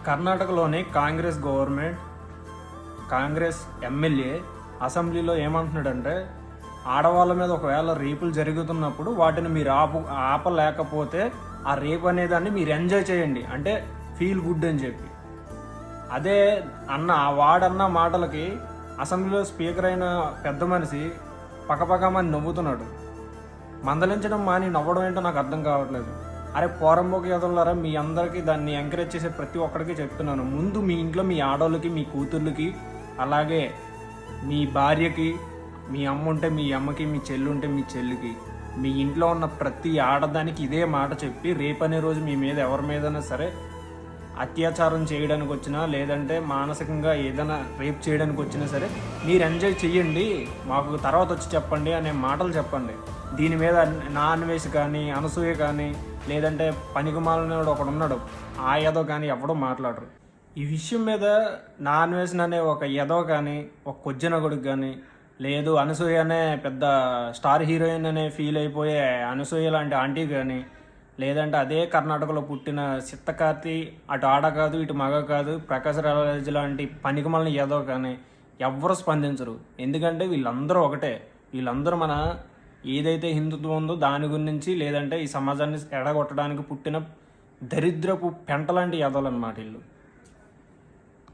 కర్ణాటకలోని Congress government, Congress MLA అసెంబ్లీలో ఏమంటున్నాడంటే, ఆడవాళ్ళ మీద ఒకవేళ రేపులు జరుగుతున్నప్పుడు వాటిని మీరు ఆపలేకపోతే ఆ రేప్ అనేదాన్ని మీరు ఎంజాయ్ చేయండి, అంటే ఫీల్ గుడ్ అని చెప్పి. అదే వాడన్న మాటలకి అసెంబ్లీలో స్పీకర్ అయిన పెద్ద మనిషి పక్కపక్కమని నవ్వుతున్నాడు. మందలించడం మాని నవ్వడం ఏంటో నాకు అర్థం కావట్లేదు. అరే పోరంబోకి ఎదలారా, మీ అందరికీ దాన్ని ఎంకరేజ్ చేసే ప్రతి ఒక్కరికి చెప్తున్నాను, ముందు మీ ఇంట్లో మీ ఆడవాళ్ళకి, మీ కూతుర్లకి, అలాగే మీ భార్యకి, మీ అమ్మ ఉంటే మీ అమ్మకి, మీ చెల్లి ఉంటే మీ చెల్లికి, మీ ఇంట్లో ఉన్న ప్రతి ఆడదానికి ఇదే మాట చెప్పి, రేపు అనే రోజు మీ మీద ఎవరి మీదైనా సరే అత్యాచారం చేయడానికి వచ్చినా, లేదంటే మానసికంగా ఏదైనా రేప్ చేయడానికి వచ్చినా సరే మీరు ఎంజాయ్ చెయ్యండి, మాకు తర్వాత వచ్చి చెప్పండి అనే మాటలు చెప్పండి. దీని మీద నాన్వేష్ కానీ, అనసూయ కానీ, లేదంటే పనికిమాలినోడు ఒకడు ఉన్నాడు ఆ ఎదో కానీ ఎవడో మాట్లాడరు. ఈ విషయం మీద నాన్వేష్ అనే ఒక ఎదో కానీ, ఒక కొజ్జనగుడికి కానీ, లేదు అనసూయ అనే పెద్ద స్టార్ హీరోయిన్ అనే ఫీల్ అయిపోయే అనసూయ లాంటి ఆంటీ కానీ, లేదంటే అదే కర్ణాటకలో పుట్టిన చిత్తకార్తి, అటు ఆడ కాదు ఇటు మగ కాదు ప్రకాశ్ రాజ్ లాంటి పనికిమాలిన ఏదో కానీ ఎవ్వరు స్పందించరు. ఎందుకంటే వీళ్ళందరూ ఒకటే. వీళ్ళందరూ మన ఏదైతే హిందుత్వం ఉందో దాని గురించి, లేదంటే ఈ సమాజాన్ని ఎడగొట్టడానికి పుట్టిన దరిద్రపు పెంటలాంటి ఎదలు అన్నమాట వీళ్ళు.